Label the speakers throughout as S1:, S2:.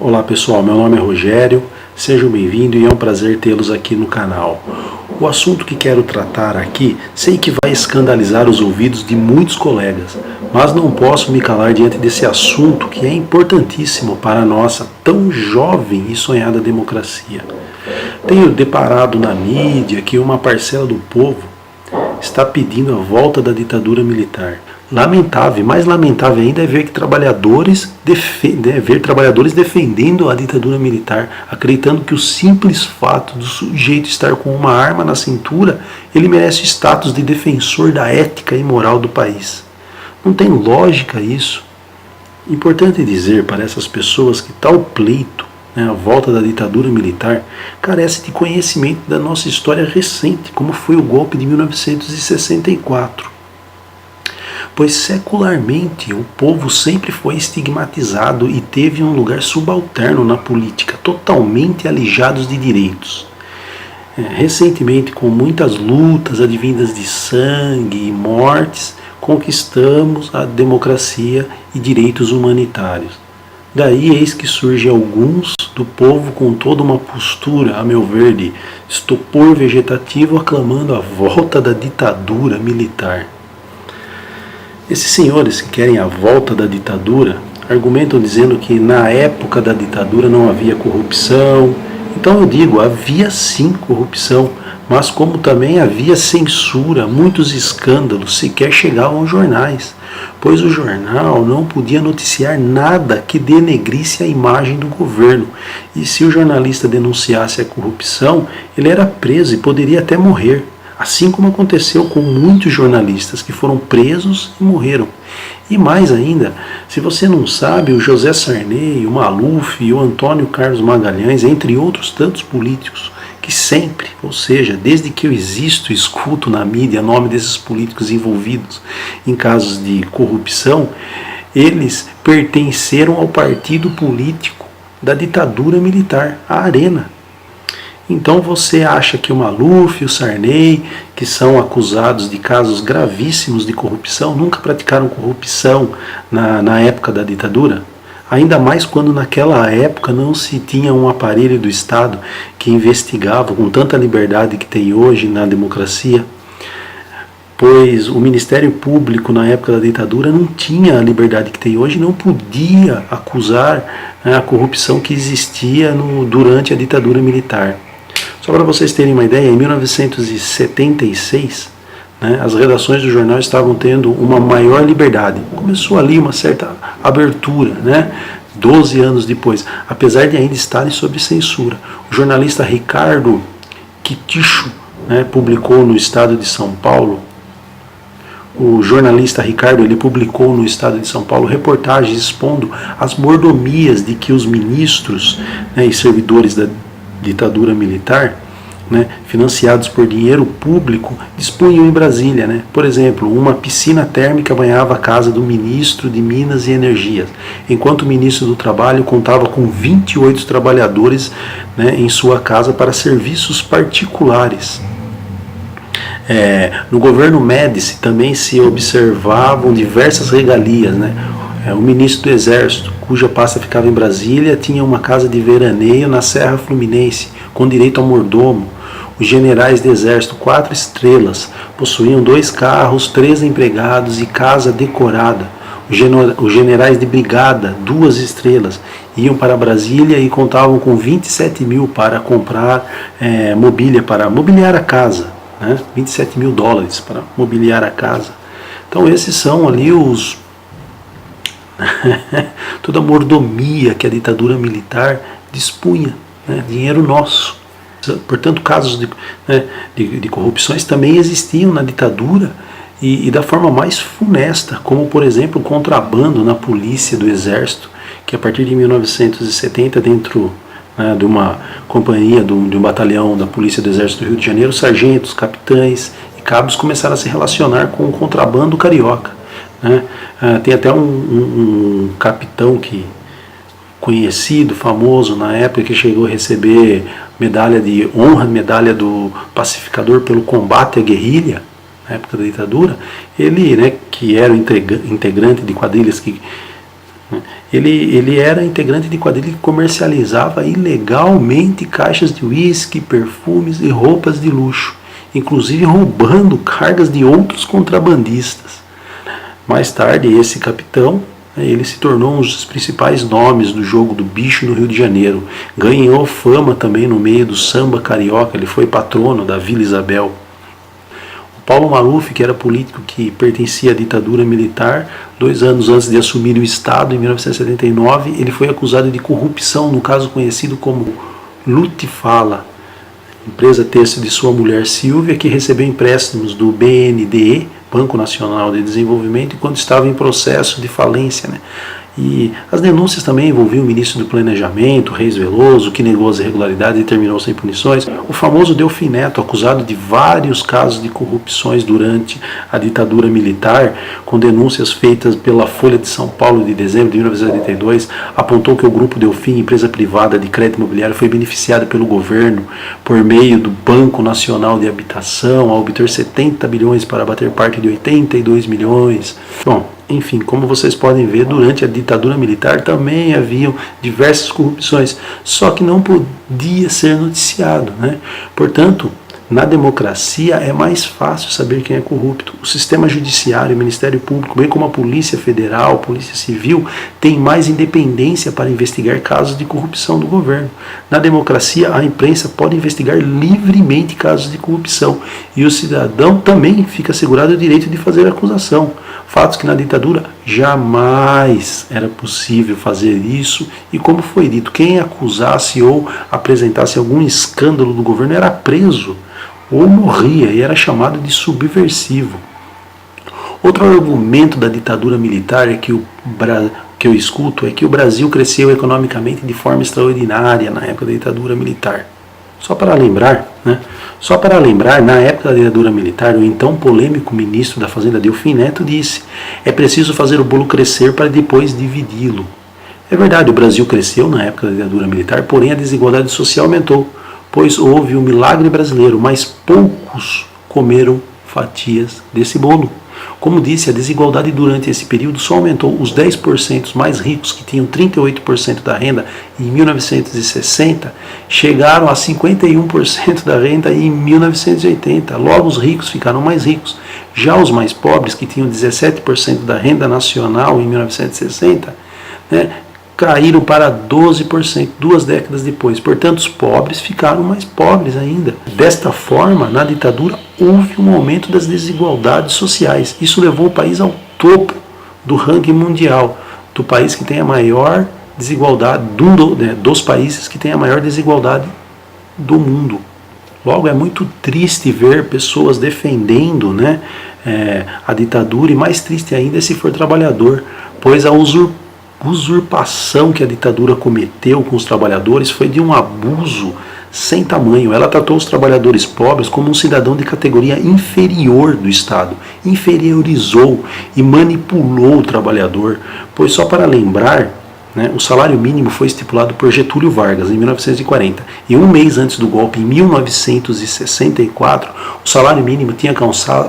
S1: Olá pessoal, meu nome é Rogério, sejam bem-vindos e é um prazer tê-los aqui no canal. O assunto que quero tratar aqui, sei que vai escandalizar os ouvidos de muitos colegas, mas não posso me calar diante desse assunto que é importantíssimo para a nossa tão jovem e sonhada democracia. Tenho deparado na mídia que uma parcela do povo está pedindo a volta da ditadura militar. Lamentável, mais lamentável ainda é ver trabalhadores defendendo a ditadura militar, acreditando que o simples fato do sujeito estar com uma arma na cintura, ele merece o status de defensor da ética e moral do país. Não tem lógica isso. Importante dizer para essas pessoas que tal pleito, a volta da ditadura militar, carece de conhecimento da nossa história recente, como foi o golpe de 1964. Pois secularmente o povo sempre foi estigmatizado e teve um lugar subalterno na política, totalmente alijados de direitos. Recentemente, com muitas lutas advindas de sangue e mortes, conquistamos a democracia e direitos humanitários. Daí eis que surgem alguns do povo com toda uma postura, a meu ver, de estupor vegetativo, aclamando a volta da ditadura militar. Esses senhores que querem a volta da ditadura argumentam dizendo que na época da ditadura não havia corrupção. Então eu digo, havia sim corrupção, mas como também havia censura, muitos escândalos sequer chegavam aos jornais, pois o jornal não podia noticiar nada que denegrisse a imagem do governo. E se o jornalista denunciasse a corrupção, ele era preso e poderia até morrer. Assim como aconteceu com muitos jornalistas que foram presos e morreram. E mais ainda, se você não sabe, o José Sarney, o Maluf e o Antônio Carlos Magalhães, entre outros tantos políticos, que sempre, ou seja, desde que eu existo e escuto na mídia o nome desses políticos envolvidos em casos de corrupção, eles pertenceram ao partido político da ditadura militar, a Arena. Então você acha que o Maluf e o Sarney, que são acusados de casos gravíssimos de corrupção, nunca praticaram corrupção na época da ditadura? Ainda mais quando naquela época não se tinha um aparelho do Estado que investigava com tanta liberdade que tem hoje na democracia. Pois o Ministério Público na época da ditadura não tinha a liberdade que tem hoje, não podia acusar a corrupção que existia durante a ditadura militar. Só para vocês terem uma ideia, em 1976, as redações do jornal estavam tendo uma maior liberdade. Começou ali uma certa abertura, 12 anos depois, apesar de ainda estarem sob censura. O jornalista Ricardo Quiticho publicou no estado de São Paulo, ele publicou no estado de São Paulo reportagens expondo as mordomias de que os ministros e servidores da ditadura militar, financiados por dinheiro público, dispunham em Brasília. Por exemplo, uma piscina térmica banhava a casa do ministro de Minas e Energia, enquanto o ministro do Trabalho contava com 28 trabalhadores em sua casa para serviços particulares. No governo Médici também se observavam diversas regalias. O ministro do Exército, cuja pasta ficava em Brasília, tinha uma casa de veraneio na Serra Fluminense, com direito ao mordomo. Os generais do Exército, 4 estrelas, possuíam 2 carros, 3 empregados e casa decorada. Os generais de brigada, 2 estrelas, iam para Brasília e contavam com 27 mil para comprar mobília, para mobiliar a casa. 27 mil dólares para mobiliar a casa. Então esses são ali toda a mordomia que a ditadura militar dispunha, dinheiro nosso. Portanto, casos de corrupções também existiam na ditadura e da forma mais funesta, como por exemplo o contrabando na polícia do Exército, que a partir de 1970, dentro de uma companhia, de um batalhão da Polícia do Exército do Rio de Janeiro, sargentos, capitães e cabos começaram a se relacionar com o contrabando carioca. Tem até um capitão conhecido, famoso na época, que chegou a receber medalha de honra, medalha do pacificador pelo combate à guerrilha, na época da ditadura. Ele, que era integrante de quadrilhas Ele era integrante de quadrilha que comercializava ilegalmente caixas de uísque, perfumes e roupas de luxo, inclusive roubando cargas de outros contrabandistas. Mais tarde, esse capitão, ele se tornou um dos principais nomes do jogo do bicho no Rio de Janeiro. Ganhou fama também no meio do samba carioca, ele foi patrono da Vila Isabel. O Paulo Maluf, que era político que pertencia à ditadura militar, 2 anos antes de assumir o Estado, em 1979, ele foi acusado de corrupção no caso conhecido como Lutifala, empresa têxtil de sua mulher Silvia, que recebeu empréstimos do BNDE, Banco Nacional de Desenvolvimento, quando estava em processo de falência. E as denúncias também envolviam o ministro do Planejamento, Reis Veloso, que negou as irregularidades e terminou sem punições. O famoso Delfim Neto, acusado de vários casos de corrupções durante a ditadura militar, com denúncias feitas pela Folha de São Paulo de dezembro de 1982, apontou que o Grupo Delfim, empresa privada de crédito imobiliário, foi beneficiado pelo governo por meio do Banco Nacional de Habitação, ao obter 70 bilhões para abater parte de 82 milhões. Bom, enfim, como vocês podem ver, durante a ditadura militar também haviam diversas corrupções, só que não podia ser noticiado, Portanto, na democracia é mais fácil saber quem é corrupto. O sistema judiciário, o Ministério Público, bem como a Polícia Federal, a Polícia Civil, tem mais independência para investigar casos de corrupção do governo. Na democracia, a imprensa pode investigar livremente casos de corrupção e o cidadão também fica assegurado o direito de fazer acusação. Fatos que na ditadura jamais era possível fazer isso, e como foi dito, quem acusasse ou apresentasse algum escândalo do governo era preso ou morria e era chamado de subversivo. Outro argumento da ditadura militar é que eu escuto é que o Brasil cresceu economicamente de forma extraordinária na época da ditadura militar. Só para lembrar, na época da ditadura militar, o então polêmico ministro da Fazenda Delfim Neto disse: é preciso fazer o bolo crescer para depois dividi-lo. É verdade, o Brasil cresceu na época da ditadura militar, porém a desigualdade social aumentou, pois houve um milagre brasileiro, mas poucos comeram fatias desse bolo. Como disse, a desigualdade durante esse período só aumentou. Os 10% mais ricos, que tinham 38% da renda em 1960, chegaram a 51% da renda em 1980. Logo, os ricos ficaram mais ricos. Já os mais pobres, que tinham 17% da renda nacional em 1960, caíram para 12% 2 décadas depois. Portanto, os pobres ficaram mais pobres ainda. Desta forma, na ditadura, houve um aumento das desigualdades sociais. Isso levou o país ao topo do ranking mundial, do país que tem a maior desigualdade, dos países que tem a maior desigualdade do mundo. Logo, é muito triste ver pessoas defendendo a ditadura, e mais triste ainda é se for trabalhador, pois a usurpação que a ditadura cometeu com os trabalhadores foi de um abuso sem tamanho. Ela tratou os trabalhadores pobres como um cidadão de categoria inferior do Estado, inferiorizou e manipulou o trabalhador, pois, só para lembrar, o salário mínimo foi estipulado por Getúlio Vargas em 1940, e um mês antes do golpe, em 1964, o salário mínimo tinha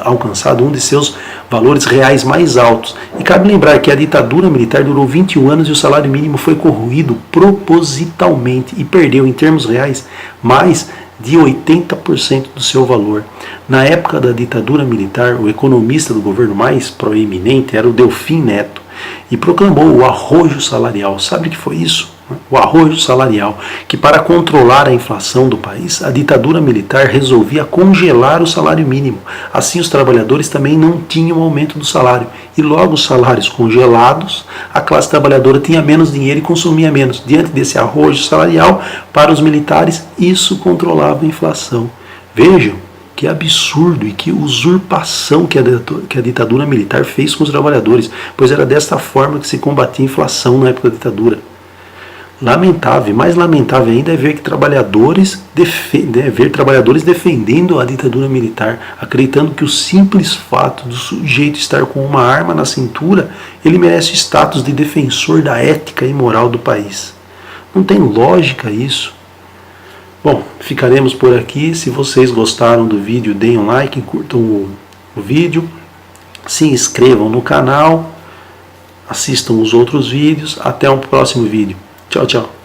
S1: alcançado um de seus valores reais mais altos. E cabe lembrar que a ditadura militar durou 21 anos e o salário mínimo foi corroído propositalmente e perdeu, em termos reais, mais de 80% do seu valor. Na época da ditadura militar, o economista do governo mais proeminente era o Delfim Neto, e proclamou o arrojo salarial. Sabe o que foi isso? O arrojo salarial, que para controlar a inflação do país, a ditadura militar resolvia congelar o salário mínimo. Assim, os trabalhadores também não tinham aumento do salário. E logo, os salários congelados, a classe trabalhadora tinha menos dinheiro e consumia menos. Diante desse arrojo salarial, para os militares, isso controlava a inflação. Vejam que absurdo e que usurpação que a ditadura militar fez com os trabalhadores, pois era desta forma que se combatia a inflação na época da ditadura. Lamentável, mais lamentável ainda é ver trabalhadores defendendo a ditadura militar, acreditando que o simples fato do sujeito estar com uma arma na cintura, ele merece o status de defensor da ética e moral do país. Não tem lógica isso. Bom, ficaremos por aqui. Se vocês gostaram do vídeo, deem um like, curtam o vídeo, se inscrevam no canal, Assistam os outros vídeos. Até um próximo vídeo. Tchau, tchau.